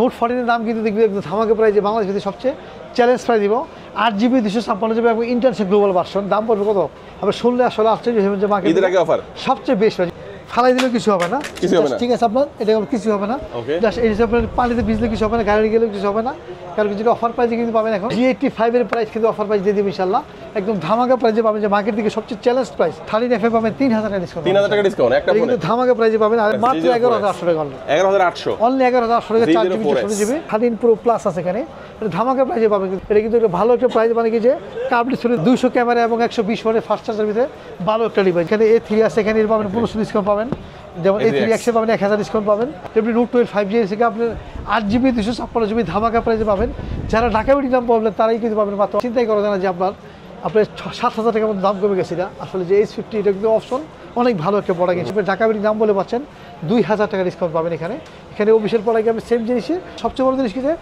Note 14 এর দাম কিন্তু দেখবি একদম ধামাকা প্রাইসে বাংলাদেশের সবচেয়ে চ্যালেঞ্জ প্রাইস দিব 8GB 256GB এবং ইন্টারন্যাশনাল গ্লোবাল ভার্সন দাম পড়বে কত? আবার শুনলে আসলে আশ্চর্য হয়ে যাবে। মার্কেট ঈদের আগে অফার সবচেয়ে বেস্ট প্রাইস, ফালাই দিলেও কিছু হবে না, ঠিক আছে আপনার এটা কিছু হবে না, জাস্ট এই হিসাবে পানিতে ভিজলে কিছু হবে না, গাড়ি গেলেও কিছু হবে না, কারণ যেটা অফার প্রাইসে কিন্তু পাবেন। এখন G85 এর প্রাইস কিন্তু অফার প্রাইস দিয়ে দিব ইনশাআল্লাহ, একদম ধামাকা প্রাইসে পাবেন, যে মার্কেট থেকে সবচেয়ে চ্যালেঞ্জ প্রাইস 13F এ পাবেন 3000 টাকা ডিসকাউন্ট, 3000 টাকা ডিসকাউন্ট একটা ফোনে কিন্তু ধামাকা প্রাইসে পাবেন। আর মাত্র 11800 টাকা, 11800 অনলি 11800 টাকা 4GB 64GB 13 Pro প্লাস আছে এখানে, এটা ধামাকা প্রাইসে পাবেন। এটা কিন্তু একটা ভালো একটা প্রাইস, মানে কি যে কার্ভ ডিসপ্লে 200 ক্যামেরা এবং 120 ওয়াটের ফাস্ট চার্জার ভিতরে ভালো একটা ডিভাইস। এখানে A3 আছে, এখানে এর পাবেন 1500 ডিসকাউন্ট পাবেন, যেমন A3X এ পাবেন 1000 ডিসকাউন্ট পাবেন। তেমনি নোট 12 5G থেকে আপনার 8GB 256GB ধামাকা প্রাইসে পাবেন। যারা ঢাকা বিডি দাম পাবেন তারাই কিন্তু পাবেন মাত্র, চিন্তাই করা যায় না যে আপনার 7,000 টাকার মতো দাম কমে গেছে। এটা আসলে যে H50 এটা কিন্তু অপশন অনেক ভালো একটা প্রোডাক্ট হিসেবে ঢাকা বিডি দাম বলে পাচ্ছেন 2000 টাকা ডিসকাউন্ট পাবেন। এখানে অফিসিয়াল প্রোডাক্ট আপনি সেম জিনিসই। সবচেয়ে বড় জিনিস কি যে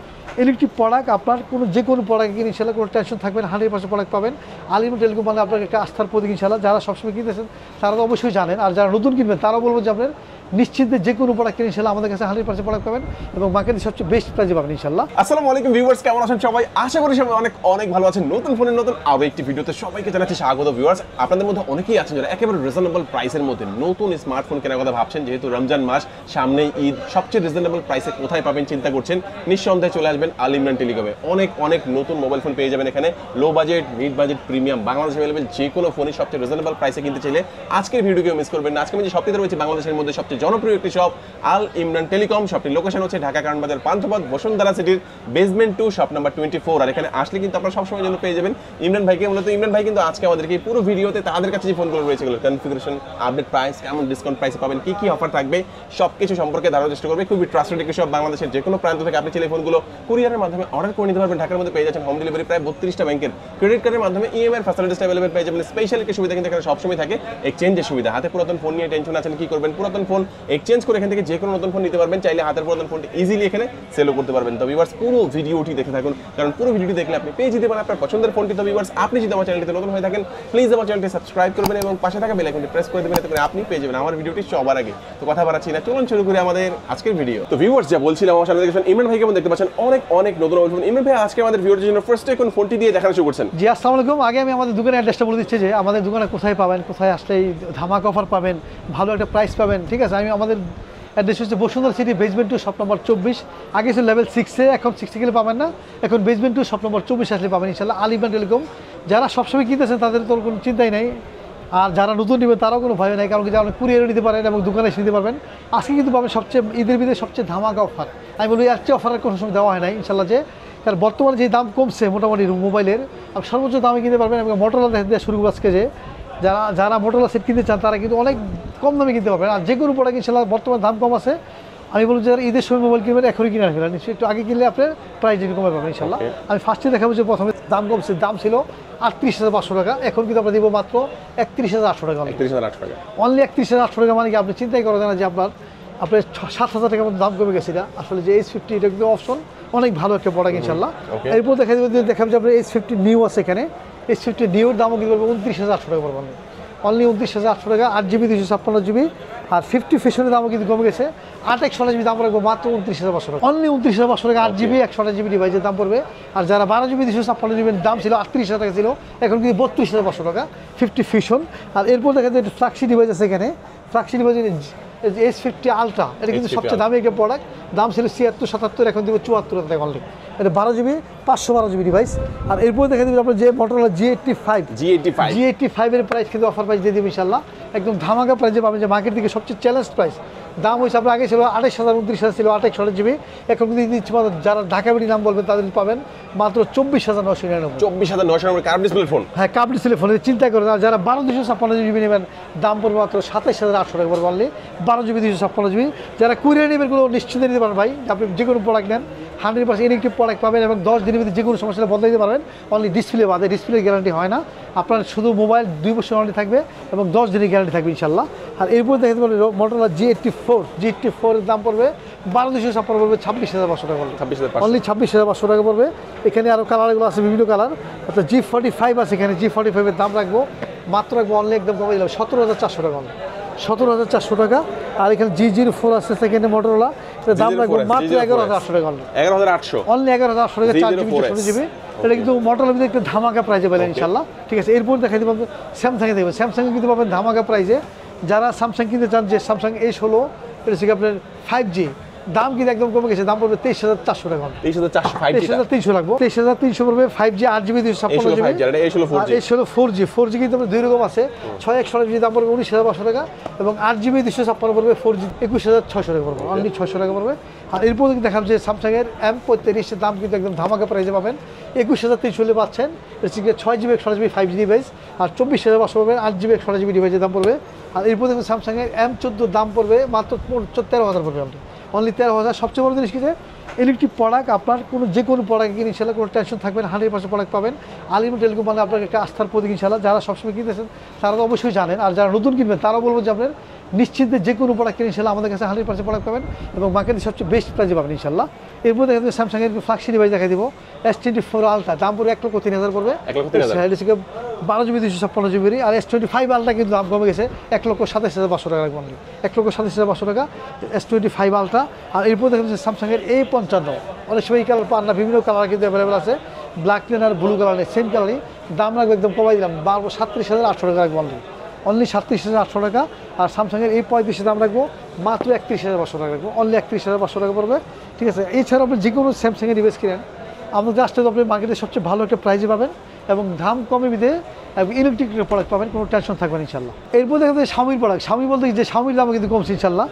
ইলেকট্রিক প্রোডাক্ট আপনার যে কোনো প্রোডাক্ট কিনে ইনশাল্লাহ কোনো টেনশন থাকবে না, 100% প্রোডাক্ট পাবেন। আলিম টেলিকম মানে আপনার একটা আস্থার প্রতীক ইনশাল্লাহ। যারা সবসময় কিনতেছেন তারা তো অবশ্যই জানেন, আর যারা নতুন কিনবেন তারাও বলবো যে আপনার নিশ্চিন্তে যে কোনো প্রোডাক্ট কিনে ইনশাল্লাহ আমাদের কাছে 100% প্রোডাক্ট পাবেন এবং মার্কেটে সবচেয়ে বেস্ট প্রাইসে পাবেন ইনশাল্লাহ। আসসালামু আলাইকুম ভিউয়ার্স, কেমন আছেন সবাই? আশা করি সবাই অনেক ভালো আছেন। নতুন ফোনের নতুন আরো একটি ভিডিওতে সবাইকে জানাচ্ছি স্বাগত। ভিউয়ার্স, আপনাদের মধ্যে অনেকেই আছেন যারা একেবারে রিজনেবল প্রাইসের মধ্যে নতুন স্মার্টফোন কেনার কথা ভাবছেন। যেহেতু রমজান মাস সামনেই, ঈদ, সবচেয়ে রিজনেবল প্রাইসে কোথায় পাবেন চিন্তা করছেন, নিঃসন্দেহে চলে আসবেন আল ইমরান টেলিকমে। অনেক নতুন মোবাইল ফোন পেয়ে যাবেন এখানে, low budget, mid budget, premium, বাংলাদেশে অ্যাভেলেবল যে কোনো ফোনই সবচেয়ে রিজনেবল প্রাইসে কিনতে চাইলে আজকের ভিডিওকেও মিস করবেন না। আজকে আমি যে শপটিতে রয়েছে বাংলাদেশের মধ্যে সবচেয়ে জনপ্রিয় একটি শপ আল ইমরান টেলিকম। শপটির লোকেশন হচ্ছে ঢাকা কারণ বাজার পান্থপথ বসুন্ধরা সিটির বেসমেন্ট 2 শপ নাম্বার 24। আর এখানে আসলে কিন্তু আপনারা সবসময় জন্য পেয়ে যাবেন ইমরান ভাইকে। মূলত ইমরান ভাই কিন্তু আজকে আমাদেরকে পুরো ভিডিওতে তাদের কাছে যে ফোনগুলো রয়েছে এগুলো কনফিগারেশন, আপডেট প্রাইস, কেমন ডিসকাউন্ট প্রাইসে পাবেন, কি অফার থাকবে সবকিছু সম্পর্কে ধারণার চেষ্টা করবে। খুবই ট্রাস্টেড একটি শপ, বাংলাদেশের যে কোনো প্রান্ত থেকে আপনি চাইলে ফোনগুলো কুরিয়ারের মাধ্যমে অর্ডার করে নিতে পারবেন। ঢাকার মধ্যে পেয়ে যাচ্ছেন হোম ডেলিভারি প্রায় 32টা ব্যাংকের ক্রেডিট কার্ডের মাধ্যমে EMI এর ফ্যাসিলিটিস अवेलेबल পেয়ে যাবেন। স্পেশাল একটি সুবিধা কিন্তু এখানে সবসময় থাকে, এক্সচেঞ্জের সুবিধা। হাতে পুরাতন ফোন নিয়ে টেনশন আছেন কি করবেন, পুরাতন ফোন এক্সচেঞ্জ করে এখান থেকে যে কোনো নতুন ফোন নিতে পারবেন। চাইলে হাতের পুরাতন ফোনটি ইজিলি এখানে সেলও করতে পারবেন। তো ভিউয়ার্স, পুরো ভিডিওটি দেখে থাকুন, কারণ পুরো ভিডিওটি দেখলে আপনি পেয়ে যেতে পারেন আপনার পছন্দের ফোনটি। তো ভিউয়ার্স, আপনি যদি আমার চ্যানেলটিতে নতুন হয়ে থাকেন প্লিজ আমার চ্যানেলটি সাবস্ক্রাইব করবেন এবং পাশে থাকা বেল আইকনটি প্রেস করে দেবেন, এতে করে আপনি পেয়ে যাবেন আমার ভিডিওটি সবার আগে। তো কথা বাড়াচ্ছি না, চলুন শুরু করি আমাদের আজকের ভিডিও। তো ভিউয়ার্স, যা বলছিলাম, আমার সামনে দেখছেন ইমরান ভাইকে দেখতে পাচ্ছেন অনেক নতুন ফোন। ইমরান ভাই আজকে আমাদের ভিউয়ারদের জন্য ফার্স্ট কোন ফোনটি দিয়ে দেখানো শুরু করছেন? জি আসসালামু আলাইকুম। আগে আমি আমাদের দোকানের অ্যাড্রেসটা বলে দিচ্ছি যে আমাদের দোকানে কোথায় পাবেন, কোথায় আসলে এই ধামাকা অফার পাবেন, ভালো একটা প্রাইস পাবেন, ঠিক আছে। আমি আমাদের অ্যাড্রেস হচ্ছে Bashundhara city basement 2 shop number 24। আগে ছিল লেভেল 6-এ, এখন 6 গেলে পাবেন না, এখন বেসমেন্ট 2 শপ নম্বর 24 আসলে পাবেন ইনশাআল্লাহ আল ইমরান টেলিকম। যারা সবসময় কিনতেছেন তাদের তো কোনো চিন্তাই নাই, আর যারা নতুন নেবেন তারাও কোনো ভয় নাই, কারণ কি আপনি কুরিয়ারে নিতে পারেন এবং দোকানে এসে নিতে পারবেন। আজকে কিন্তু পাবেন সবচেয়ে ঈদের ভিতরে সবচেয়ে ধামাকা অফার। আমি বলি এর চেয়ে অফারের কোনো সময় দেওয়া হয় না ইনশাআল্লাহ, যে কারণ বর্তমানে যে দাম কমছে মোটামুটি মোবাইলের, আপনি সর্বোচ্চ দামে কিনতে পারবেন। এবং মোটরোলা দেওয়া শুরু আজকে যে যারা মোটরোলা সেট কিনতে চান তারা কিন্তু অনেক কম দামে কিনতে পারবেন। আর যে কোনো প্রোডাক্ট ইনশাআল্লাহ বর্তমানে দাম কম আছে। আমি বলবো যারা ঈদের সময় মোবাইল কিনবেন এখনই কিনে রাখবেন, নিশ্চয়ই একটু আগে কিনলে আপনার প্রাইস কমে পাবেন ইনশাআল্লাহ। আমি ফার্স্টে দেখাবো যে প্রথমে দাম কমছে, দাম ছিল 38,500 টাকা, এখন কিন্তু আমরা দিব মাত্র 31,800 টাকা, অনলি 31,800 টাকা। মানে কি আপনি চিন্তাই করা যায় না যে আপনার 7,000 টাকার মতো দাম কমে গেছে। এটা আসলে যে H50 এটা কিন্তু অপশন অনেক ভালো একটা প্রোডাক্ট ইনশাআল্লাহ। এরপর দেখাবো যে আপনার H50 নিউ আছে এখানে, H50 নিউর দামও কিন্তু 29,800 টাকা পড়বে, অনলি 29,800 টাকা। 8GB 256GB আর 50 ফিশনের দামও কিন্তু কমে গেছে। 8/128GB দাম রাখবো মাত্র 29,500 টাকা, অনলি 29,500 টাকা। 8GB 128GB ডিভাইসের দাম পড়বে। আর যারা 12GB 256GB দাম ছিল 38,000 টাকা ছিল, এখন কিন্তু 32,500 টাকা 50 ফিশন। আর এরপর দেখা যায় ফ্ল্যাগশিপ ডিভাইস আছে এখানে, ফ্ল্যাগশিপ ডিভাইস S50 আলট্রা, এটা কিন্তু সবচেয়ে দামি একটা প্রোডাক্ট। দাম ছিল 76-77, এখন দিব 74 টাকা অনলি। এটা 12GB 512GB ডিভাইস। আর এরপর দেখা দেবেন আপনার যে মোটরোলা G85 এর প্রাইস কিন্তু অফার প্রাইস দিয়ে দেবে ইনশাআল্লাহ, একদম ধামাকা প্রাইসে পাবেন, যে মার্কেট থেকে সবচেয়ে চ্যালেঞ্জ প্রাইস। দাম হয়েছে আপনার আগে ছিল 28,000 29,000 ছিল 8/128GB, এখন কিন্তু দিচ্ছি মাত্র যারা ঢাকা বিডি নাম বলবেন তাদের পাবেন মাত্র 24,999। 24,999 কার্ভ ডিসপ্লে ফোন, হ্যাঁ কার্ভ ডিসপ্লে ফোন, চিন্তা করেন। আর যারা 12/256GB নেবেন দাম পড়বে মাত্র 27,800 টাকা পড়বে অনলি 12GB 256GB। যারা কুরিয়ার নেবেন গুলো নিশ্চিন্তে নিতে পারেন ভাই, আপনি যে কোনো প্রোডাক্ট নেন 100% ইলেকট্রিক প্রোডাক্ট পাবেন এবং 10 দিনের ভিতরে যে কোনো সমস্যা বদলে দিতে পারবেন। অনলি ডিসপ্লে বাদে, ডিসপ্লে গ্যারান্টি হয় না আপনার, শুধু মোবাইল 2 বছর ওয়ারেন্টি থাকবে এবং 10 দিনের গ্যারান্টি থাকবে ইনশাআল্লাহ। আর এরপর দেখতে পারেন মোটরোলা G84 এর দাম পড়বে 12,256 পড়বে 26,500 টাকা, অনলি 26,500 টাকা পড়বে। এখানে আরও কালারগুলো আছে, বিভিন্ন কালার। অর্থাৎ G45 আছে এখানে, G45 এর দাম রাখবো মাত্র অনলি একদম কমে দিলাম 17,400 টাকা, 17,400 টাকা। আর এখানে G04 আছে সেকেন্ডে Motorola, এটার দাম রাখবো মাত্র 11,800 টাকা। 11,800 অনলি 11,800 টাকা 4GB 64GB। এটা কিন্তু Motorola ভিতরে একটু ধামাকা প্রাইজে পেলেন ইনশাআল্লাহ। ঠিক আছে, এরপর দেখাই দিব স্যামসাং এ দেখবেন, স্যামসাং এ কিন্তু পাবেন ধামাকা প্রাইজে। যারা স্যামসাং কিনতে চান, যে স্যামসাং S16 এটা হচ্ছে আপনার 5G, দাম কিন্তু একদম কমে গেছে, দাম পড়বে 23,400 টাকা। 23,400 5G 23,300 লাগবে, 23,300 পড়বে 5G 8GB 256GB। এটা A16 4G। A16 4G কিন্তু দুই রকম আছে, 6/128GB দাম পড়বে 19,500 টাকা, এবং 8GB 256 পড়বে 4G 21,600 টাকা পড়বে, অনলি 600 টাকা পড়বে। আর এরপর দেখাম যে স্যামসাং এর M35 এর দাম কিন্তু একদম ধামাকা প্রাইসে পাবেন, 21,300 পাচ্ছেন। এটা 6GB 128GB 5G ডিভাইস, আর 24,500 পাবেন 8GB 128GB ডিভাইসের দাম পড়বে। আর এরপর দেখুন স্যামসাং এর M14 দাম পড়বে মাত্র 13,000 পড়বে, অনলি 13,000। সবচেয়ে বড় জিনিস কি যে ইলেকট্রিক প্রোডাক্ট আপনার যে কোনো প্রোডাক্ট কিনে ইনশাল্লাহ কোনো টেনশন থাকবে না, 100% প্রোডাক্ট পাবেন। আলিম টেলিকম মানে আপনার একটা আস্থার প্রতীক ইনশাল্লাহ। যারা সবসময় কিনতেছেন তারা তো অবশ্যই জানেন, আর যারা নতুন কিনবেন তারাও বলবো যে আপনার নিশ্চিন্তে যে কোনো প্রোডাক্ট কিনে ইনশাল্লাহ আমাদের কাছে 100% প্রোডাক্ট পাবেন, এবং মার্কেটে সবচেয়ে বেস্ট প্রাইসে পাবেন ইনশাল্লাহ। এরপর দেখা যাবে স্যামসাং এর ফ্ল্যাগশিপ ডিভাইস দেখা দিব, S24 আলট্রা, দাম পড়বে 1,03,000 পড়বে, 12GB 256GB। আর S25 আলট্রা কিন্তু দাম কমে গেছে, 1,27,500 টাকা রাখবো, 1,27,500 টাকা S25 আলট্রা। আর এরপর দেখা যাচ্ছে স্যামসাং এর A55, অনেক সময় এই কালার পান না, বিভিন্ন কালার কিন্তু অ্যাভেলেবেল আছে, ব্ল্যাক প্লেন আর ব্লু কালার নেই, সেম কালারই, দাম রাখবো একদম কমাই দিলাম 37,800 টাকা রাখবো, অনলি 37,800 টাকা। আর স্যামসাংয়ের A35 দাম রাখবো মাত্র 31,500 টাকা রাখবো, অনলি 31,500 টাকা পড়বে। ঠিক আছে, এছাড়াও আপনি যে কোনো স্যামসাংয়ের ডিভাইস কিনেন আমাদের আসলে আপনি মার্কেটে সবচেয়ে ভালো একটা প্রাইজে পাবেন, এবং দাম কমে বিধে ইলেকট্রিক প্রোডাক্ট পাবেন, কোনো টেনশন থাকবেন ইনশাল্লাহ। এরপর দেখা যায় Xiaomi প্রোডাক্ট, Xiaomi বলতে যে Xiaomi দাম কিন্তু কমছে ইনশাল্লাহ।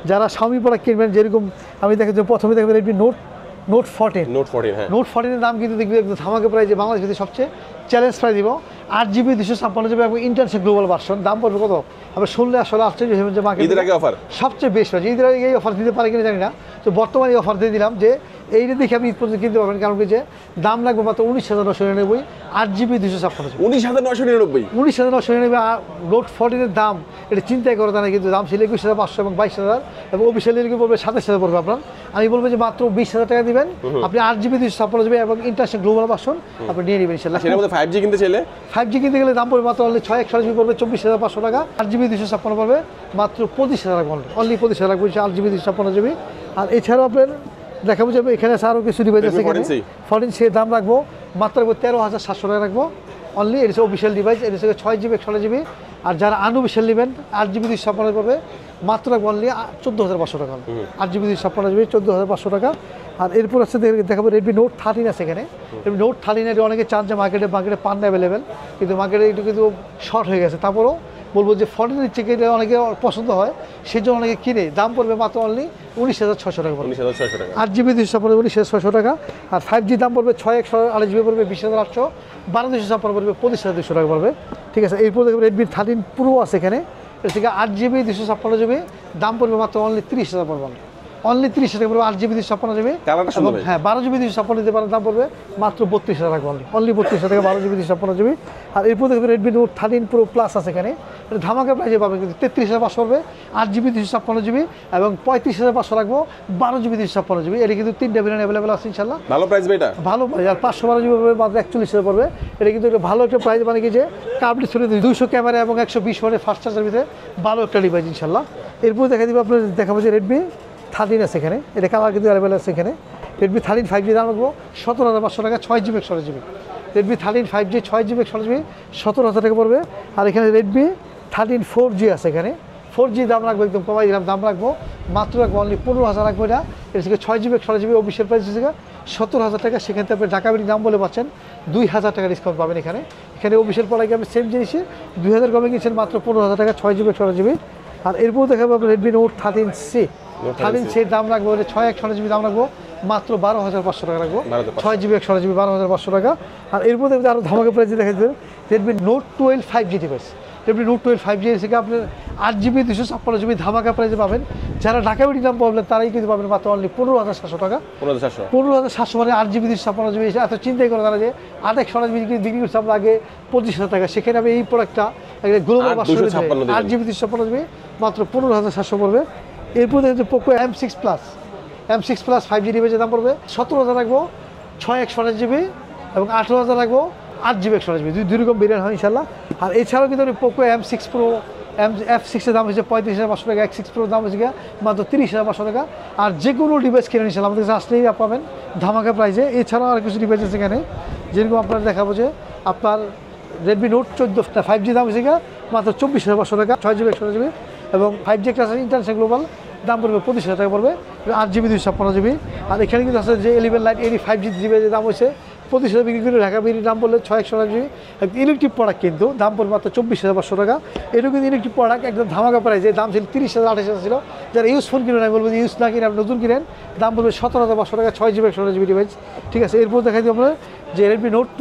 যারা Xiaomi প্রোডাক্ট কিনবেন, যেরকম আমি দেখে যে প্রথমে দেখবেন Redmi Note 14, হ্যাঁ, Note 14 এর দাম কিন্তু দেখবি একদম ধামাকা প্রাইজে, বাংলাদেশ ভিতরে সবচেয়ে চ্যালেঞ্জ প্রাইস দিব, 8GB 256GB এবং ইন্টারন্যাশনাল গ্লোবাল ভার্সন। দাম পড়বে কত? আমরা শুনলে আসলে আশ্চর্য হবেন যে মার্কেটে ঈদের আগে অফার সবচেয়ে বেস্ট প্রাইস। ঈদের আগে এই অফার দিতে পারে কিনা জানি না, তো বর্তমানে এই অফার দিয়ে দিলাম যে এইটা দেখে আপনি ঈদ পর্যন্ত কিনতে পারবেন, কারণ কি যে দাম লাগবে মাত্র 19,999, 8GB 256GB, 19,999, 19,999। আর Note 14 এর দাম এটা চিন্তাই করা যায় না, কিন্তু দাম ছিল 21,500 এবং 22,000, এবং অফিসিয়ালি পড়বে 27,000 পড়বে আপনার। আমি বলবো যে মাত্র 20,000 টাকা দিবেন, আপনি 8GB 256GB এবং ইন্টারন্যাশনাল গ্লোবাল ভার্সন আপনি নিয়ে নেবেন ইনশাআল্লাহ। সেটার মধ্যে 5G কিনতে চাইলে 5G কিনতে গেলে দাম পড়বে মাত্র অনলি 6/128GB পড়বে 24,500 টাকা, 8GB 256 পড়বে মাত্র 25,000 টাকা, অনলি 25,000 টাকা পড়ছে 8GB 256GB। আর এছাড়াও আপনার দেখাবো যে এখানে আরও কিছু ডিভাইস আছে, এখানে 14C দাম রাখবো মাত্র 13,700 টাকা রাখবো, অনলি। এটা হচ্ছে অফিসিয়াল ডিভাইস, এটা হচ্ছে 6GB 128GB। আর যারা আনঅফিসিয়াল নেবেন 8GB 256 পাবে মাত্র রাখবো অনলি 14,500 টাকা, 8GB 256GB 14,500 টাকা। আর এরপর আছে দেখাবো Redmi Note 13 আছে এখানে। Redmi Note 13 অনেকে চান যে মার্কেটে পান না অ্যাভেলেবেল, কিন্তু মার্কেটে একটু কিন্তু শর্ট হয়ে গেছে, তারপরেও বলবো যে 14 থেকে অনেকে পছন্দ হয়, সেই জন্য অনেকে কিনে, দাম পড়বে মাত্র অনলি 19,600 টাকা, 19,600 টাকা, 8GB 256 19,600 টাকা। আর 5G দাম পড়বে 6/128GB পড়বে 20,800, 12,256 পড়বে 25,200 টাকা পড়বে। ঠিক আছে, এরপর দেখবেন Redmi 13 Pro আছে এখানে, এটা থেকে 8GB 256GB, দাম পড়বে মাত্র অনলি 30,000 পড়বে, অনলি 30,000 টাকা পড়বে 8GB 256GB। হ্যাঁ, 12GB 256 দিতে পারেন, দাম পড়বে মাত্র 32,000 টাকা, অনলি 32,000 টাকা 12GB 256GB। আর এরপর দেখবেন Redmi Note 13 Pro Plus আছে এখানে, এটা ধামাকা প্রাইসে পাবেন কিন্তু 33,500 পড়বে, 8GB 256GB এবং 35,500 রাখবো 12GB 256GB। এটা কিন্তু 3টা ভেরিয়েন্ট অ্যাভেলেবল আছে ইনশাআল্লাহ, ভালো প্রাইস এটা, ভালো প্রাইস। আর 512GB পড়বে মাত্র 41,000 পড়বে, এটা কিন্তু একটা ভালো একটা প্রাইস, মানে কি যে কার্ভ ডিসপ্লে 200 ক্যামেরা এবং 120 ওয়াটের ফাস্ট চার্জার ভিতরে ভালো একটা ডিভাইস ইনশাআল্লাহ। এরপর দেখা দিব আপনার দেখাবো যে Redmi 13 আছে এখানে, এটা কালার কিন্তু অ্যাভেলেবল আছে এখানে। Redmi 13 5G দাম রাখবো 17,500 টাকা, 6GB 128GB। Redmi 13 5G 6GB 128GB 17,000 টাকা পড়বে। আর এখানে Redmi 13 4G আছে এখানে, 4G দাম রাখবো একদম কমাই দিলাম, দাম রাখবো মাত্র রাখবো অনলি 15,000 রাখবো। এটা থেকে 6GB 128GB অফিসিয়াল প্রাইস থেকে 17,000 টাকা, সেখান থেকে আপনি ঢাকা দাম বলে পাচ্ছেন 2,000 টাকা ডিসকাউন্ট পাবেন এখানে। এখানে অফিসিয়াল পড়াকে আপনি সেম জিনিসে 2,000 কমে গিয়েছেন মাত্র 15,000 টাকা, 6GB 128GB। আর এরপর দেখাবো আপনার Redmi Note 13C, 13C দাম রাখবো 6/128GB দাম রাখবো মাত্র 12,500 টাকা রাখবো, 6GB 128GB 12,500 টাকা। আর এরপর দেখবেন আরও ধামাকা প্রাইসে দেখা যাবে Redmi Note 12 5G device, Redmi Note 12 5G থেকে আপনার 8GB 256GB ধামাকা প্রাইসে পাবেন। যারা ঢাকা বিডি দাম পাবেন তারাই কিন্তু পাবেন মাত্র অনলি 15,700 টাকা, 15,700 মানে 8GB 256GB। এত চিন্তাই করে তারা যে 8/128GB বিক্রি করছে আমরা আগে 25,000 টাকা, সেখানে আমি এই প্রোডাক্টটা গ্লোবাল ভার্সন 8GB 256GB মাত্র 15,700 পড়বে। এরপর দেখতে পোকো M6 Plus 5G ডিভাইসের দাম পড়বে 17,000 রাখবো, 6/128GB এবং 18,000 রাখবো 8GB 128GB, দুই রকম ভেরিয়েন্ট হয় ইনশাল্লাহ। আর এছাড়াও কিন্তু পোকো M6 Pro F6 এর দাম হচ্ছে 35,500 টাকা, X6 Pro দাম হচ্ছে মাত্র 30,500 টাকা। আর যে কোনো ডিভাইস কিনে ইনশাআল্লাহ আমাদের কাছে আসলেই পাবেন ধামাকা প্রাইসে। এছাড়াও আর কিছু ডিভাইস আছে এখানে, যেরকম আপনারা দেখাবো যে আপনার Redmi Note 14 5G দাম হচ্ছে মাত্র 24,500 টাকা, 6GB 128GB এবং 5G একটা আছে ইন্টারন্যাশনাল গ্লোবাল, দাম পড়বে 25,000 টাকা পড়বে, 8GB 256GB। আর এখানে কিন্তু আছে যে 11 Lite 5G ডিভাইসের দাম হচ্ছে 25,000 বিক্রি করে, ঢাকা বিক্রির দাম বললে 628GB। ইলেকট্রিক প্রোডাক্ট কিন্তু দাম পড়বে মাত্র 24,500 টাকা। এটুকু কিন্তু ইলেকট্রিক প্রোডাক্ট একদম ধামাকা প্রাইসে, দাম ছিল 30,000 28,000 ছিল। যারা ইউজ ফোন কিনেন আমি বলবো যে ইউজ না কিনে আপনি নতুন কিনেন, দাম পড়বে 17,500 টাকা, 6GB 128GB ডিভাইস। ঠিক আছে, এরপর দেখাই দিই আমরা যে Redmi Note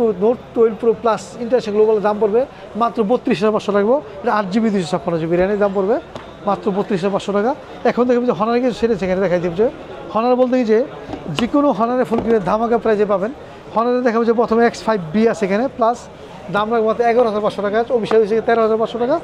12 Pro Plus international global দাম পড়বে মাত্র 32,500 টাকা, এটা 8GB 256GB র্যামের দাম পড়বে মাত্র 32,500 টাকা। এখন দেখবেন যে হনারে কিছু সেটা সেখানে দেখাই দিব যে হনার বলতে কি যে কোনো হনারে ফোন কিনে ধামাকা প্রাইজে পাবেন। হনারে দেখাবো যে প্রথমে X5B আছে এখানে, প্লাস দাম রাখবো মাত্র 11,500 টাকা, অফিসিয়াল হচ্ছে 13,500 টাকা।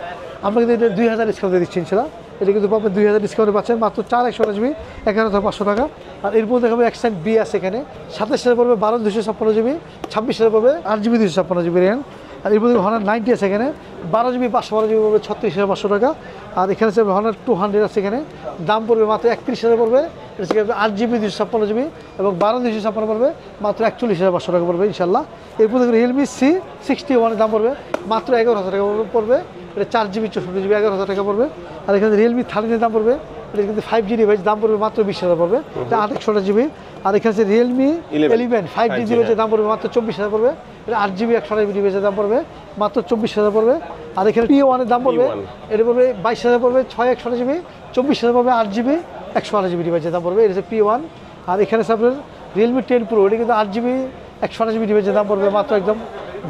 আমরা কিন্তু এটা 2,000 ডিসকাউন্টে দিচ্ছি ইনশাআল্লাহ, এটা কিন্তু পাবেন 2,000 ডিসকাউন্টে পাচ্ছেন মাত্র 4/128GB 11,500 টাকা। আর এরপর দেখাবো X9B আছে এখানে, 27,000 পড়বে 12,256GB, 26,000 পড়বে 8GB 256GB র্যাম। আর এরপর হনার 90 আছে এখানে, 12GB 512GB পড়বে 36,500 টাকা। আর এখানে আছে হনার 200 আছে এখানে, দাম পড়বে মাত্র 31,000 পড়বে, এটা হচ্ছে 8GB 256GB এবং 12,256 পড়বে মাত্র 41,500 টাকা পড়বে ইনশাল্লাহ। এরপর দেখুন Realme C61 দাম পড়বে মাত্র 11,000 টাকা পড়বে, এটা 4GB 64GB 11,000 টাকা পড়বে। আর এখানে Realme 13 দাম পড়বে, এটা কিন্তু 5G ডিভাইস, দাম পড়বে মাত্র 20,000 পড়বে, এটা 8/128GB। আর এখানে আছে Realme 11 5G ডিভাইসের দাম পড়বে মাত্র 24,000 পড়বে, এটা 8GB 128GB ডিভাইসের দাম পড়বে মাত্র 24,000 পড়বে। আর এখানে P1 এর দাম পড়বে, এটা পড়বে 22,000 পড়বে, 6/128GB, 24,000 পড়বে 8GB 128GB ডিভাইসের দাম পড়বে, এটা হচ্ছে P1। আর এখানে আছে আপনার Realme 10 Pro, এটা কিন্তু 8GB 128GB ডিভাইসের দাম পড়বে মাত্র একদম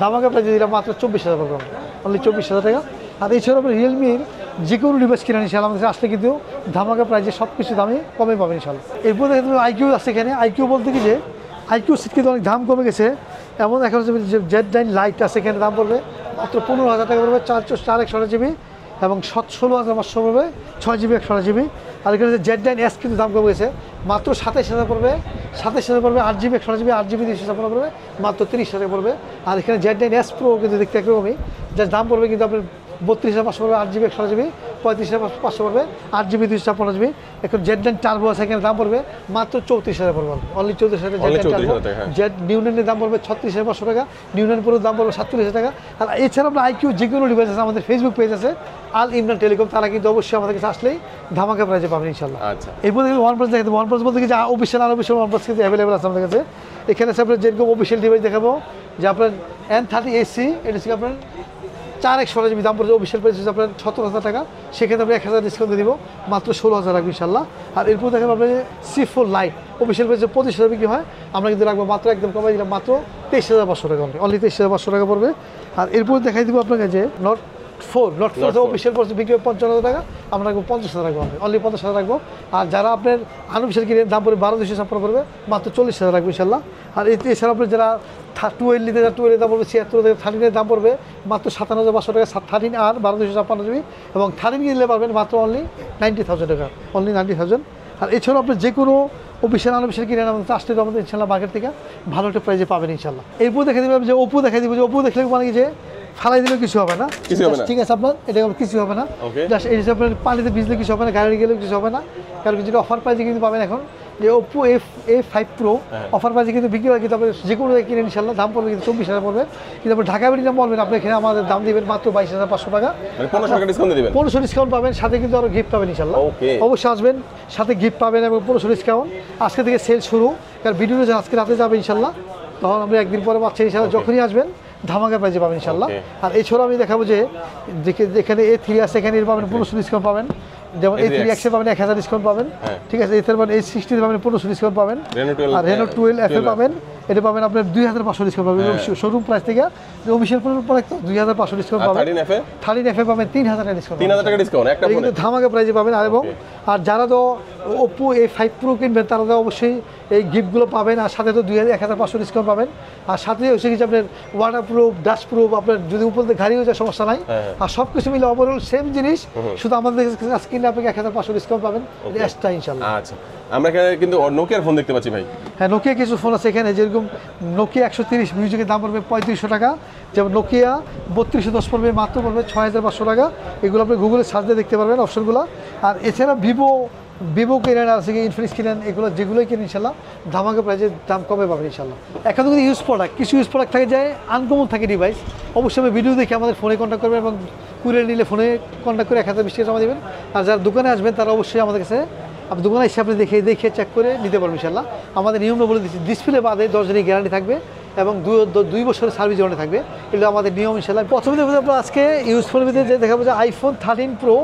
ধামাকা প্রাইসে দিলাম মাত্র 24,000 পড়বে, অনলি 24,000 টাকা। আর এছাড়াও আপনার রিয়েলমির যে কোনো ডিভাইস কিনে ইনশাআল্লাহ আমাদের আসলে কিন্তু ধামাকা প্রাইসে সব কিছু দামে কমে পাবেন ইনশাআল্লাহ। এরপর দেখেন আইকিউ আছে এখানে, আইকিউ বলতে কি যে আইকিউ সিট কিন্তু অনেক দাম কমে গেছে, এমন এখন হচ্ছে যে Z9 লাইট আছে এখানে, দাম পড়বে মাত্র 15,000 টাকা পড়বে, 4/128GB এবং 16,500 পড়বে, 6GB 128GB। আর এখানে Z9S কিন্তু দাম কমে গেছে, মাত্র 27,000 পড়বে, 27,000 পড়বে, 8GB 128GB, 8GB 256 পড়বে মাত্র 30,000 পড়বে। আর এখানে Z9S Pro কিন্তু দেখতে একরকমই, যার দাম পড়বে কিন্তু আপনার 32,500 পড়বে, 8GB 128GB, 35,500 পড়বে, 8GB 256GB। এখন Z9 টার্বো আছে এখানে, দাম পড়বে মাত্র 34,000 পড়বে, অনলি 34,000 Z9 টার্বো। জেড নিউনের দাম পড়বে 36,500 টাকা, নিউনের পুরো দাম পড়বে 47,000 টাকা। আর এছাড়া আপনার আইকিউ যে কোনো ডিভাইস আছে, আমাদের ফেসবুক পেজ আছে আল ইমরান টেলিকম, তারা কিন্তু অবশ্যই আমাদের কাছে আসলেই ধামাকা প্রাইজে পাবেন ইনশাআল্লাহ। আচ্ছা, এরপর দেখবেন OnePlus দেখেন, OnePlus বলতে কি যে অফিসিয়াল আনঅফিসিয়াল OnePlus কিন্তু অ্যাভেলেবেল আছে আমাদের কাছে। এখানে আছে আপনার যেরকম অফিসিয়াল ডিভাইস দেখাবো যে আপনার N30AC, এটা হচ্ছে আপনার 4/128GB দাম পড়ছে, অফিসিয়াল প্রাইস হচ্ছে আপনার 17,000 টাকা, সেক্ষেত্রে আপনি 1,000 ডিসকাউন্ট দিব মাত্র 16,000 রাখবো ইনশাআল্লাহ। আর এরপর দেখেন আপনার C4 লাইট অফিসিয়াল প্রাইসে 25,000 বিক্রি হয়, আমরা কিন্তু রাখবো মাত্র একদম কমাই দিলাম মাত্র 23,500 টাকা, অনলি 23,500 টাকা পড়বে। আর এরপর দেখাই দিব আপনাকে যে Note 4 অফিসিয়াল প্রাইস বিক্রি হয় 55,000 টাকা, আমরা রাখবো 50,000 রাখবো, অনলি 50,000 রাখবো। আর যারা আপনার আনঅফিসিয়াল কিনে দাম পড়বে 12,256 পড়বে, মাত্র 40,000 রাখবো ইনশাআল্লাহ। আর এছাড়া আপনার যারা 12 নিতে 12 দাম পড়বে 76, 13 দাম পড়বে মাত্র 57,500 টাকা, 13 আর 12,256GB এবং 13 কিনলে পারবেন মাত্র অনলি 90,000 টাকা, অনলি 90,000। আর এছাড়াও আপনি যে কোনো অফিসিয়াল আনঅফিসিয়াল কিনে আমাদের আসলে আমাদের ইনশাআল্লাহ মার্কেট থেকে ভালো একটা প্রাইজে পাবেন ইনশাআল্লাহ। এরপর দেখে দেবেন যে ওপো দেখাই দিব, যে ওপো দেখলে মানে কি যে ফালাই দিলেও কিছু হবে না, ঠিক আছে আপনার এটা কিছু হবে না, জাস্ট এই হিসাবে পানিতে ভিজলে কিছু হবে না, গাড়ি গেলেও কিছু হবে না, কারণ যেটা অফার প্রাইজে কিন্তু পাবেন এখন যে Oppo A5 Pro অফার প্রাইজে কিন্তু বিক্রি হয়, কিন্তু আপনি যে কোনো কিনে ইনশাআল্লাহ দাম পড়বে কিন্তু 24,000 পড়বে, কিন্তু আপনি ঢাকা বেরিয়ে বলবেন আপনি এখানে আমাদের দাম দিবেন মাত্র 22,500 টাকা, 1500 ডিসকাউন্ট দিবেন, 1500 ডিসকাউন্ট পাবেন, সাথে কিন্তু আরো গিফট পাবেন ইনশাআল্লাহ। অবশ্যই আসবেন, সাথে গিফট পাবেন এবং 1500 ডিসকাউন্ট। আজকে থেকে সেল শুরু, কারণ ভিডিওটা আজকে রাতে যাবে ইনশাআল্লাহ, তখন আমরা একদিন পরে পাচ্ছি ইনশাআল্লাহ, যখনই আসবেন ধামাকা প্রাইজে পাবেন ইনশাআল্লাহ। আর এছাড়াও আমি দেখাবো যে যেখানে A3 আছে এখানে এর পাবেন 1500 ডিসকাউন্ট পাবেন, যেমন A3X এ পাবেন 1000 ডিসকাউন্ট পাবেন, ঠিক আছে। এর পাবেন A60 পাবেন 1500 ডিসকাউন্ট পাবেন, আর Reno 12F এ পাবেন, এটা পাবেন আপনার 2,500 ডিসকাউন্ট পাবেন শোরুম প্রাইস থেকে, অফিশিয়াল প্রোডাক্ট তো 2,500 ডিসকাউন্ট পাবেন। 13F এ পাবেন 3,000 টাকা ডিসকাউন্ট, 3,000 টাকা ডিসকাউন্ট একটা ফোনে, কিন্তু ধামাকা প্রাইসে পাবেন। আর এবং আর যারা তো ওপো A5 Pro কিনবেন তারা তো অবশ্যই এই গিফটগুলো পাবেন, আর সাথে তো 1500 ডিসকাউন্ট পাবেন, আর সাথে হচ্ছে কি যে আপনার ওয়াটার প্রুফ, ডাস্ট প্রুফ, আপনার যদি উপর থেকে গাড়ি হয়ে যায় সমস্যা নাই, আর সব কিছু মিলে ওভারঅল সেম জিনিস, শুধু আমাদের কাছে কিনলে আপনাকে 1500 ডিসকাউন্ট পাবেন এক্সট্রা ইনশাল্লাহ। আচ্ছা, আমরা এখানে কিন্তু নোকিয়ার ফোন দেখতে পাচ্ছি ভাই। হ্যাঁ, নোকিয়া কিছু ফোন আছে এখানে, যেরকম নোকিয়া 130 মিউজিকের দাম পড়বে 3500 টাকা, যেমন নোকিয়া 3210 পড়বে মাত্র পড়বে 6500 টাকা। এগুলো আপনি গুগলে সার্চ দিয়ে দেখতে পারবেন অপশনগুলো। আর এছাড়া ভিভো কিনেন, আর আছে ইনফিনিক্স কিনেন, এগুলো যেগুলোই কিনেন ইনশাল্লাহ ধামাকা প্রাইজে দাম কমে পাবেন ইনশাল্লাহ। এখন কিন্তু ইউজ প্রোডাক্ট, কিছু ইউজ প্রোডাক্ট থাকে যায় আনকমন থাকে ডিভাইস, অবশ্যই আমি ভিডিও দেখে আমাদের ফোনে কন্ট্যাক্ট করবেন, এবং কুরিয়ার নিলে ফোনে কন্ট্যাক্ট করে 1020 টাকা জমা দেবেন। আর যারা দোকানে আসবেন তারা অবশ্যই আমাদের কাছে আপনি দোকানে এসে আপনি দেখে চেক করে নিতে পারবেন ইনশাল্লাহ। আমাদের নিয়মটা বলে দিচ্ছি, ডিসপ্লে বাদে 10 দিনের গ্যারান্টি থাকবে এবং 2 বছরের সার্ভিস ওয়ারেন্টি থাকবে, এগুলো আমাদের নিয়ম ইনশাল্লাহ। প্রথমে দেখবো আমরা আজকে ইউজফুল ভিতরে যে দেখাবো যে আইফোন 13 Pro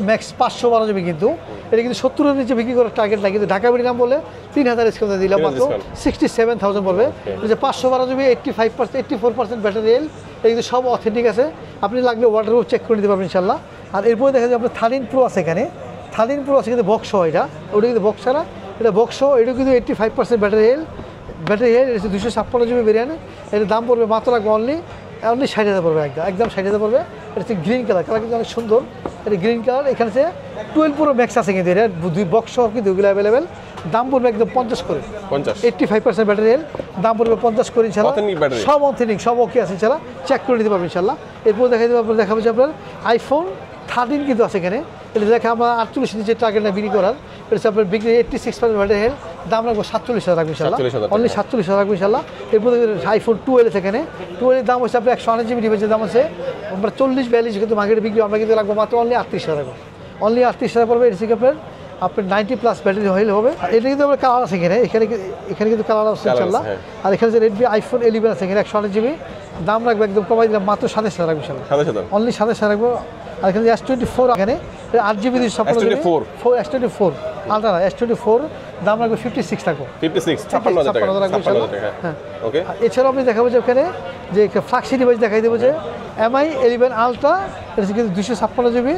ম্যাক্স 512 জিবি, কিন্তু এটা কিন্তু 70-এর নিচে বিক্রি করার টার্গেট নাই, কিন্তু ঢাকা বিডি নাম বলে 3000 ডিসকাউন্ট দিলাম, মাত্র 67,000 পড়বে। যে 512 জিবি 84% ব্যাটারি হেলথ, এটা কিন্তু সব অথেন্টিক আছে, আপনি লাগলে ওয়াটারপ্রুফ চেক করে নিতে পারবেন ইনশাল্লাহ। আর এরপরে দেখা যায় আপনার 13 Pro আছে এখানে, 13 Pro আছে কিন্তু বক্স, ওটা কিন্তু বক্স ছাড়া, এটা বক্স, এটা কিন্তু 85% ব্যাটারি হেলথ, এটা 256 জিবি ভেরিয়েন্ট, এটার দাম পড়বে মাত্র লাগবে অনলি 60,000 পড়বে, একদম 60,000 পড়বে। এটা হচ্ছে গ্রিন কালার কিন্তু অনেক সুন্দর, এটা গ্রিন কালার। এখানে হচ্ছে 12 Pro ম্যাক্স আছে কিন্তু, এটা 2 বক্স সহ কিন্তু এগুলো অ্যাভেলেবেল, দাম পড়বে একদম 50 করে, 85% ব্যাটারি হেলথ, দাম পড়বে 50 করে ইনশাল্লাহ। সব অথেন্টিক, সব ওকে আছে ইনশাল্লাহ, চেক করে নিতে পারবেন ইনশাল্লাহ। এরপর দেখাবো যে আপনার আইফোন 13 কিন্তু আছে এখানে, এটা দেখে আমরা 48 নিচে টার্গেট না বিক্রি করার, এটা হচ্ছে আপনার বিক্রি 86% ব্যাটারি হেলথ, দাম রাখবো 47,000 রাখবো ইনশাল্লাহ, অনলি 47,000 রাখবো ইনশাল্লাহ। এরপর আইফোন 12 আছে এখানে, 12 এর দাম হচ্ছে আপনার 128 জিবি ডিভাইসের দাম আছে আমরা 40-42 কিন্তু মার্কেটে বিক্রি, আমরা কিন্তু রাখবো মাত্র অনলি 38,000 রাখবো, অনলি 38,000 পড়বে। এটা থেকে আপনার 90+ ব্যাটারি হইলে হবে। আর এটা কিন্তু আপনার কালার আছে এখানে কিন্তু কালার আছে ইনশাল্লাহ। আর এখানে যে রেডমি আইফোন 11 আছে এখানে 128 জিবি, দাম রাখবো একদম কমাই দিলাম মাত্র 27,000 রাখবো ইনশাল্লাহ, অনলি 27,000 রাখবো। আর এখানে S24 এখানে 8 জিবি 256 আলট্রা না, S24 দাম রাখবে 56 থাকবো, 56,000 টাকা রাখবো ইনশাল্লাহ। হ্যাঁ, ওকে। এছাড়াও আপনি দেখাবো যে ওখানে যে ফ্ল্যাগশিপ ডিভাইস দেখাই দেবো যে MI 11 আলট্রা, এটা কিন্তু 256 জিবি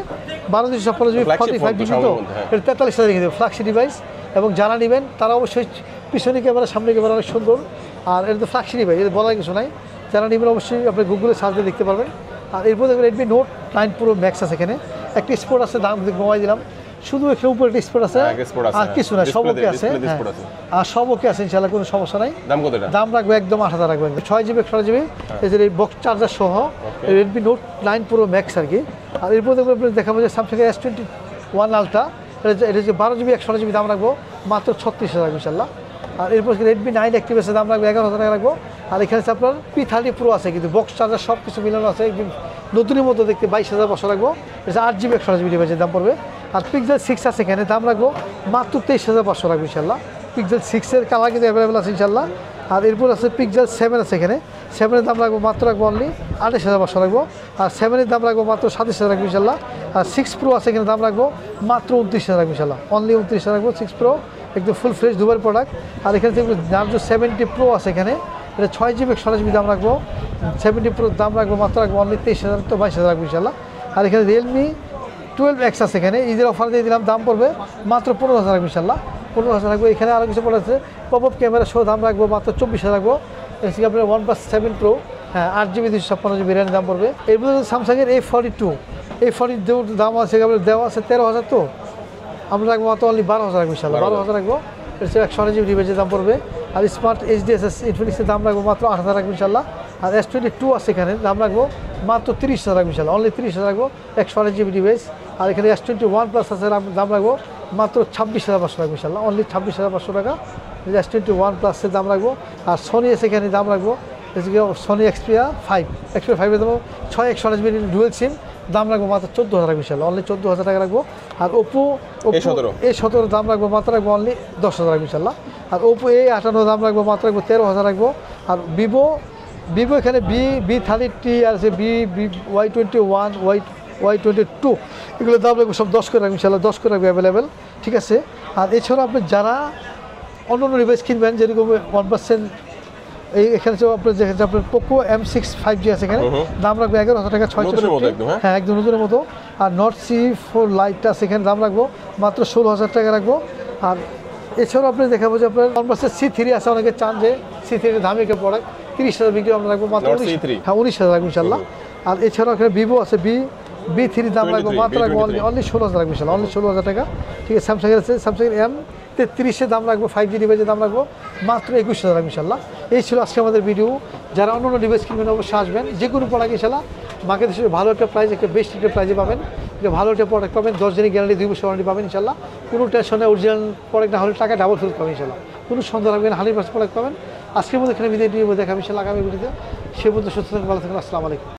256 জিবি 45 জিবি, তো এটা 43,000 রেখে দেবো ফ্ল্যাগশিপ ডিভাইস। এবং যারা নেবেন তারা অবশ্যই পিছনে ক্যামেরা সামনে ক্যামেরা অনেক সুন্দর, আর এটা তো ফ্ল্যাগশিপ ডিভাইস, এটা বলার কিছু নাই, যারা নেবেন অবশ্যই আপনি গুগলে সার্চ দিয়ে দেখতে পারবেন। আর এরপর দেখবেন রেডমি নোট 9 Pro ম্যাক্স আছে এখানে, একটা স্পোর্ট আছে, দাম কমাই দিলাম, শুধু এখানে উপরে একটা স্পোর্ট আছে, আর কিছু না, সব ওকে আছে, আর সব ওকে আছে ইনশাল্লাহ, কোনো সমস্যা নাই। দাম রাখবো একদম 8,000 রাখবো, 6 জিবি 128 জিবি, এই বক্স চার্জার সহ রেডমি নোট 9 Pro ম্যাক্স আর কি। আর এরপর দেখাবো যে স্যামসাং S21 আলট্রা, এটা হচ্ছে 12 জিবি 128 জিবি, দাম রাখবো মাত্র 36,000 রাখবো ইনশাল্লাহ। আর এরপর রেডমি 9 অ্যাক্টিভ আছে, দাম রাখবো 11,000 টাকা রাখবো। আর এখানে হচ্ছে আপনার P30 Pro আছে, কিন্তু বক্স চার্জার সব কিছু মিলানো আছে, একদম নতুনের মতো দেখতে, 22,500 রাখবো, এটা 8 জিবি 128 জিবি ডিভাইসের দাম পড়বে। আর Pixel 6 আছে এখানে, দাম রাখবো মাত্র 23,500 রাখবো ইনশাল্লাহ। Pixel 6-এর কালার কিন্তু অ্যাভেলেবেল আছে ইনশাল্লাহ। আর এরপর আছে Pixel 7 আছে এখানে, 7-এর দাম রাখবো মাত্র রাখবো অনলি 28,500 রাখবো। আর 7-এর দাম রাখবো মাত্র 27,000 রাখবো ইনশাল্লাহ। আর 6 Pro আছে এখানে, দাম রাখবো মাত্র 29,000 রাখবো ইনশাল্লাহ, অনলি 29,000 রাখবো 6 Pro, একদম ফুল ফ্রেশ দুবার প্রোডাক্ট। আর এখানে থেকে Narzo 70 Pro আছে এখানে, এটা 6 জিবি 128 জিবি, দাম রাখবো 70 Pro, দাম রাখবো মাত্র রাখবো অনলি 23,000, তো 22,000 রাখবো ইনশাল্লাহ। আর এখানে Realme 12X আছে এখানে, ঈদের অফার দিয়ে দিলাম, দাম পড়বে মাত্র 15,000 রাখবো ইনশাল্লাহ, 15,000 রাখবো। এখানে আরও কিছু প্রোডাক্ট আছে, পপ ক্যামেরা সহ, দাম রাখবো মাত্র 24,000 রাখবো। এসে আপনার OnePlus 7 Pro, হ্যাঁ 8 জিবি 256 জিবি র্যাম, দাম পড়বে। এরপর স্যামসাংয়ের A42 দাম আছে দেওয়া আছে 13,000, তো আমরা রাখবো মাত্র অনলি 12,000 রাখবো ইনশাল্লাহ, 12,000 রাখবো। এটা 128 জিবি ডিভাইসের দাম পড়বে। আর স্মার্ট HDSS ইনফিনিক্সের দাম রাখবো মাত্র 8,000 রাখবো ইনশাল্লাহ। আর S22 আছে এখানে, দাম রাখবো মাত্র 30,000 রাখবো ইনশাল্লাহ, অনলি 30,000 রাখবো, 128 জিবি ডিভাইস। আর এখানে S21 প্লাস আছে, দাম রাখবো মাত্র 26,500 রাখবো ইনশাল্লাহ, অনলি 26,500 টাকা। S21 প্লাসের দাম রাখবো। আর সোনি আছে এখানে, দাম রাখবো সোনি Xperia 5-এর দাম 6 জিবি ডুয়েল সিম, দাম রাখবো মাত্র 14,000 রাখবো ইনশাল্লাহ, অনলি 14,000 টাকা রাখবো। আর Oppo A17 দাম রাখবো মাত্র রাখবো অনলি 10,000 রাখবো ইনশাল্লাহ। আর Oppo A58 দাম রাখবো মাত্র রাখবো 13,000 রাখবো। আর ভিভো এখানে B30T আর আছে Y21 Y22, এগুলো দাম রাখবো সব 10 করে রাখবো ইনশাল্লাহ, 10 করে রাখবো অ্যাভেলেবেল, ঠিক আছে। আর এছাড়াও আপনি যারা অন্য ডিভাইস কিনবেন, যেরকম 1% এখানে আপনার যেখানে আপনার Poco M6 5G আছে এখানে, দাম রাখবো 11,000 টাকা, 660, হ্যাঁ একদম নতুনের মতো। আর Note C4 Lite আছে এখানে, দাম রাখবো মাত্র 16,000 টাকা রাখবো। আর এছাড়াও আপনি দেখাবো যে আপনার কনভার্সের C3 আছে, অনেকে চান যে C3 দামি একটা প্রোডাক্ট, 30,000 বিক্রি আমরা রাখবো মাত্র 19,000 রাখবো ইনশাল্লাহ। আর এছাড়াও এখানে ভিভো আছে B3 দাম রাখবো মাত্র রাখবো অনলি 16,000 রাখবো ইনশাল্লাহ, অনলি 16,000 টাকা। ঠিক আছে, স্যামসাংয়ের আছে, স্যামসাংয়ের M33 দাম রাখবো, 5G ডিভাইসের দাম রাখবো মাত্র 21,000 রাখবো ইনশাল্লাহ। এই ছিল আজকে আমাদের ভিডিও। যারা অন্য ডিভাইস কিনবেন অবশ্যই আসবেন, যে কোনো প্রোডাক্ট ইনশাল্লাহ মার্কেটের সাথে ভালো একটা প্রাইস, একটা বেস্ট একটা প্রাইসে পাবেন, ভালো একটা প্রোডাক্ট পাবেন, 10 দিনের গ্যারান্টি, 2 বছর ওয়ারেন্টি পাবেন ইনশাল্লাহ। কোনো টেনশন নেই, অরিজিনাল প্রোডাক্ট না হলে টাকা ডাবল ফেরত পাবেন ইনশাল্লাহ, কোনো সন্দেহ রাখবেন, 100% প্রোডাক্ট পাবেন। আজকের মধ্যে এখানে বিদায় নিয়ে দেখাবেন ইনশাল্লাহ আগামী ভিডিওতে। সে পর্যন্ত সুস্থ থাকুন, ভালো থাকুন, আসসালামু আলাইকুম।